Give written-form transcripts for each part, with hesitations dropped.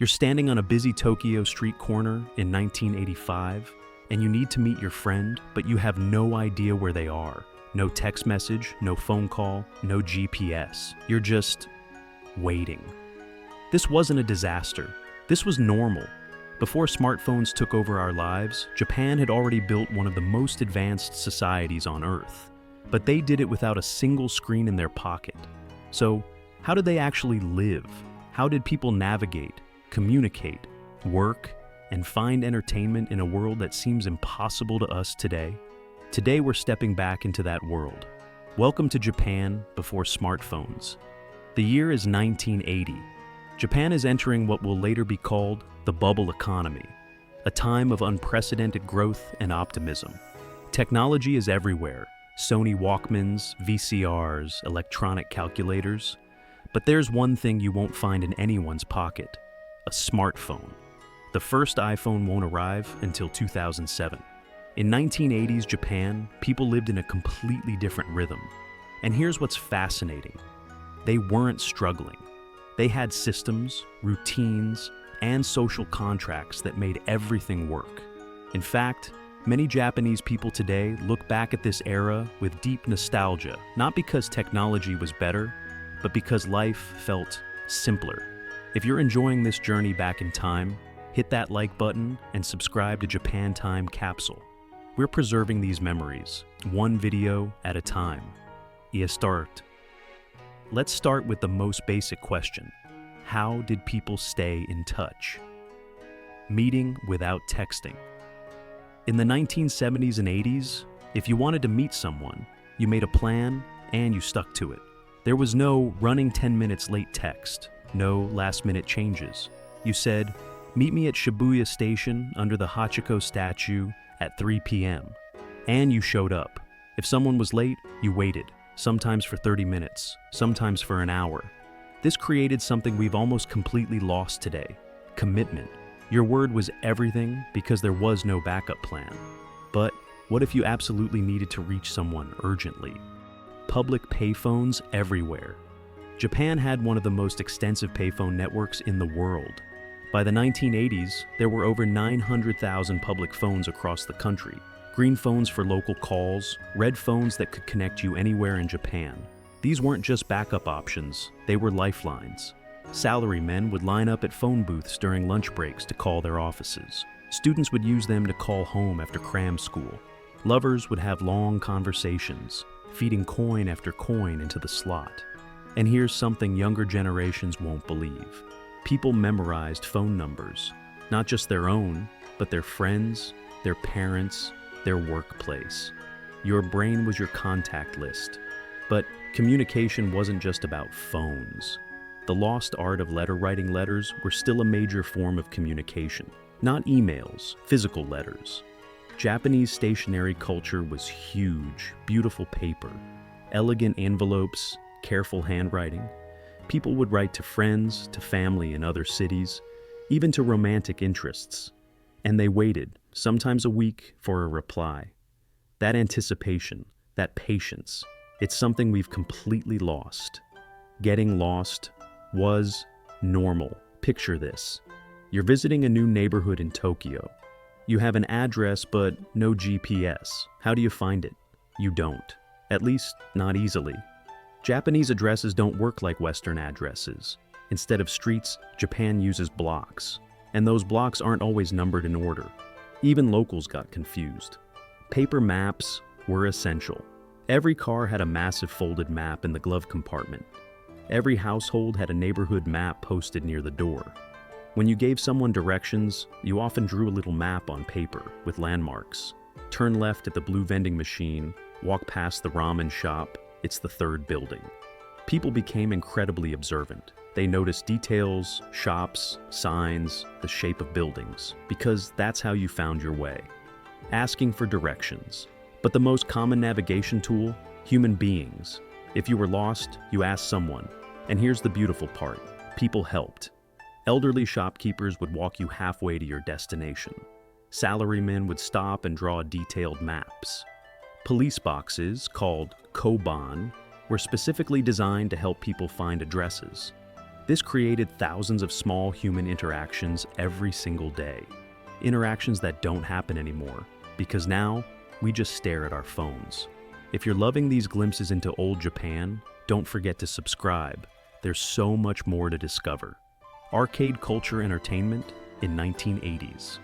You're standing on a busy Tokyo street corner in 1985, and you need to meet your friend, but you have no idea where they are. No text message, no phone call, no GPS. You're just waiting. This wasn't a disaster. This was normal. Before smartphones took over our lives, Japan had already built one of the most advanced societies on Earth. But they did it without a single screen in their pocket. So, how did they actually live? How did people navigate, communicate, work, and find entertainment in a world that seems impossible to us today? Today we're stepping back into that world. Welcome to Japan before smartphones. The year is 1980. Japan is entering what will later be called the bubble economy, a time of unprecedented growth and optimism. Technology is everywhere: Sony Walkmans, VCRs, electronic calculators. But there's one thing you won't find in anyone's pocket: a smartphone. The first iPhone won't arrive until 2007. In 1980s Japan, people lived in a completely different rhythm. And here's what's fascinating. They weren't struggling. They had systems, routines, and social contracts that made everything work. In fact, many Japanese people today look back at this era with deep nostalgia, not because technology was better, but because life felt simpler. If you're enjoying this journey back in time, hit that like button and subscribe to Japan Time Capsule. We're preserving these memories, one video at a time. Start. Let's start with the most basic question. How did people stay in touch? Meeting without texting. In the 1970s and 80s, if you wanted to meet someone, you made a plan and you stuck to it. There was no running 10 minutes late text, no last-minute changes. You said, meet me at Shibuya Station under the Hachiko statue at 3 p.m. And you showed up. If someone was late, you waited, sometimes for 30 minutes, sometimes for an hour. This created something we've almost completely lost today: commitment. Your word was everything because there was no backup plan. But what if you absolutely needed to reach someone urgently? Public payphones everywhere. Japan had one of the most extensive payphone networks in the world. By the 1980s, there were over 900,000 public phones across the country. Green phones for local calls, red phones that could connect you anywhere in Japan. These weren't just backup options, they were lifelines. Salarymen would line up at phone booths during lunch breaks to call their offices. Students would use them to call home after cram school. Lovers would have long conversations, feeding coin after coin into the slot. And here's something younger generations won't believe. People memorized phone numbers, not just their own, but their friends, their parents, their workplace. Your brain was your contact list. But communication wasn't just about phones. The lost art of writing letters were still a major form of communication. Not emails, physical letters. Japanese stationery culture was huge: beautiful paper, elegant envelopes, careful handwriting. People would write to friends, to family in other cities, even to romantic interests. And they waited, sometimes a week, for a reply. That anticipation, that patience, it's something we've completely lost. Getting lost was normal. Picture this. You're visiting a new neighborhood in Tokyo. You have an address but no GPS. How do you find it? You don't. At least, not easily. Japanese addresses don't work like Western addresses. Instead of streets, Japan uses blocks. And those blocks aren't always numbered in order. Even locals got confused. Paper maps were essential. Every car had a massive folded map in the glove compartment. Every household had a neighborhood map posted near the door. When you gave someone directions, you often drew a little map on paper with landmarks. Turn left at the blue vending machine, walk past the ramen shop, it's the third building. People became incredibly observant. They noticed details, shops, signs, the shape of buildings, because that's how you found your way. Asking for directions. But the most common navigation tool? Human beings. If you were lost, you asked someone. And here's the beautiful part. People helped. Elderly shopkeepers would walk you halfway to your destination. Salarymen would stop and draw detailed maps. Police boxes, called koban, were specifically designed to help people find addresses. This created thousands of small human interactions every single day. Interactions that don't happen anymore, because now we just stare at our phones. If you're loving these glimpses into old Japan, don't forget to subscribe. There's so much more to discover. Arcade culture entertainment in 1980s.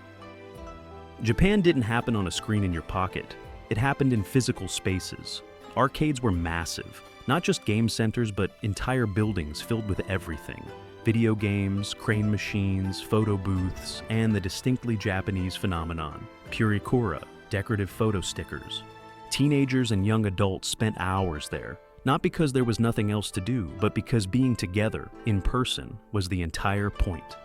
Japan didn't happen on a screen in your pocket. It happened in physical spaces. Arcades were massive, not just game centers, but entire buildings filled with everything. Video games, crane machines, photo booths, and the distinctly Japanese phenomenon, purikura, decorative photo stickers. Teenagers and young adults spent hours there, not because there was nothing else to do, but because being together, in person, was the entire point.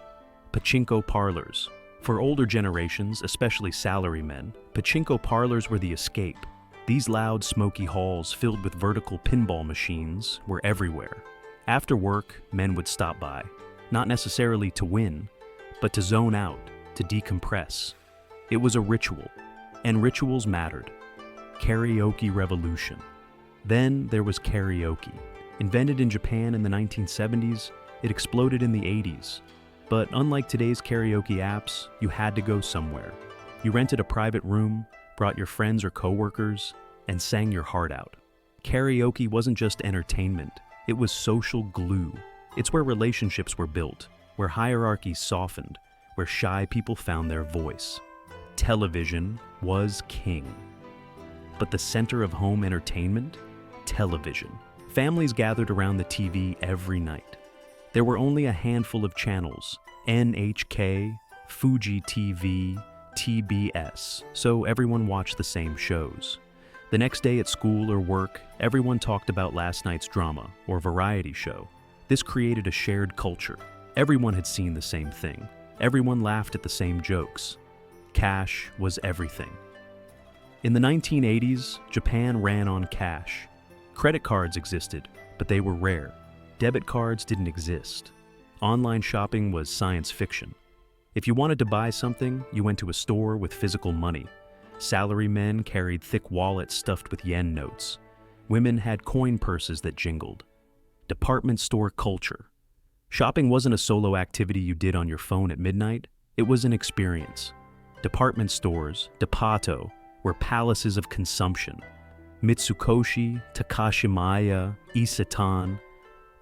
Pachinko parlors. For older generations, especially salarymen, pachinko parlors were the escape. These loud, smoky halls filled with vertical pinball machines were everywhere. After work, men would stop by, not necessarily to win, but to zone out, to decompress. It was a ritual, and rituals mattered. Karaoke revolution. Then there was karaoke. Invented in Japan in the 1970s, it exploded in the 80s. But unlike today's karaoke apps, you had to go somewhere. You rented a private room, brought your friends or coworkers, and sang your heart out. Karaoke wasn't just entertainment, it was social glue. It's where relationships were built, where hierarchies softened, where shy people found their voice. Television was king. But the center of home entertainment? Television. Families gathered around the TV every night. There were only a handful of channels, NHK, Fuji TV, TBS, so everyone watched the same shows. The next day at school or work, everyone talked about last night's drama or variety show. This created a shared culture. Everyone had seen the same thing. Everyone laughed at the same jokes. Cash was everything. In the 1980s, Japan ran on cash. Credit cards existed, but they were rare. Debit cards didn't exist. Online shopping was science fiction. If you wanted to buy something, you went to a store with physical money. Salarymen carried thick wallets stuffed with yen notes. Women had coin purses that jingled. Department store culture. Shopping wasn't a solo activity you did on your phone at midnight. It was an experience. Department stores, Depato, were palaces of consumption. Mitsukoshi, Takashimaya, Isetan.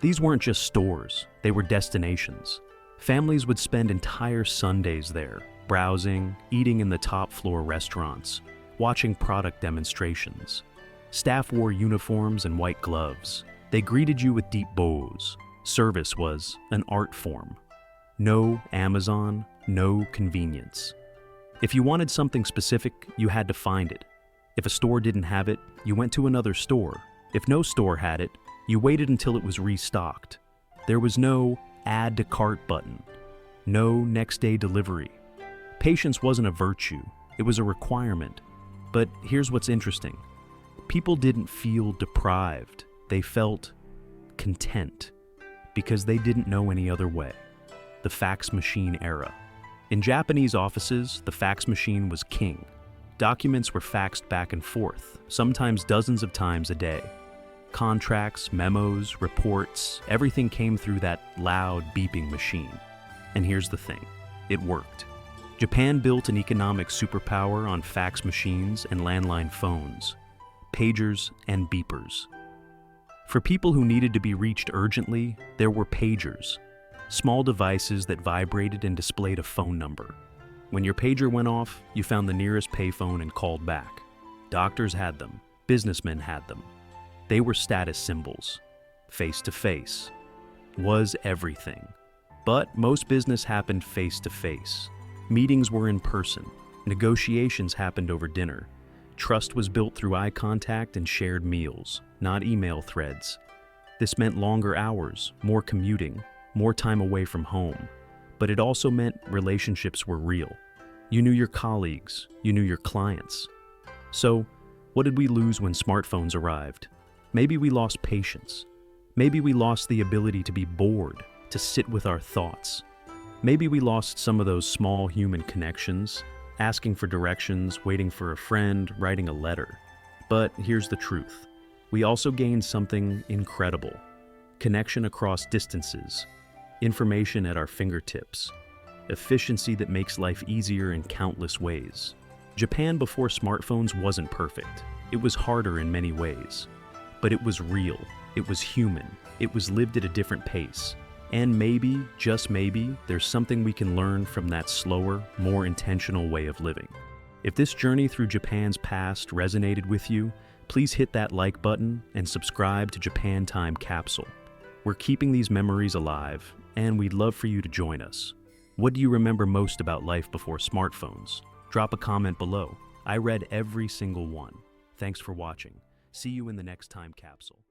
These weren't just stores, they were destinations. Families would spend entire Sundays there, browsing, eating in the top-floor restaurants, watching product demonstrations. Staff wore uniforms and white gloves. They greeted you with deep bows. Service was an art form. No Amazon, no convenience. If you wanted something specific, you had to find it. If a store didn't have it, you went to another store. If no store had it, you waited until it was restocked. There was no add to cart button, no next day delivery. Patience wasn't a virtue, it was a requirement. But here's what's interesting. People didn't feel deprived, they felt content, because they didn't know any other way. The fax machine era. In Japanese offices, the fax machine was king. Documents were faxed back and forth, sometimes dozens of times a day. Contracts, memos, reports, everything came through that loud beeping machine. And here's the thing, it worked. Japan built an economic superpower on fax machines and landline phones, pagers and beepers. For people who needed to be reached urgently, there were pagers, small devices that vibrated and displayed a phone number. When your pager went off, you found the nearest payphone and called back. Doctors had them, businessmen had them. They were status symbols. Face-to-face was everything. But most business happened face-to-face. Meetings were in person. Negotiations happened over dinner. Trust was built through eye contact and shared meals, not email threads. This meant longer hours, more commuting, more time away from home. But it also meant relationships were real. You knew your colleagues, you knew your clients. So, what did we lose when smartphones arrived? Maybe we lost patience. Maybe we lost the ability to be bored, to sit with our thoughts. Maybe we lost some of those small human connections, asking for directions, waiting for a friend, writing a letter. But here's the truth. We also gained something incredible. Connection across distances. Information at our fingertips. Efficiency that makes life easier in countless ways. Japan before smartphones wasn't perfect. It was harder in many ways. But it was real. It was human. It was lived at a different pace. And maybe, just maybe, there's something we can learn from that slower, more intentional way of living. If this journey through Japan's past resonated with you, please hit that like button and subscribe to Japan Time Capsule. We're keeping these memories alive, and we'd love for you to join us. What do you remember most about life before smartphones? Drop a comment below. I read every single one. Thanks for watching. See you in the next Time Capsule.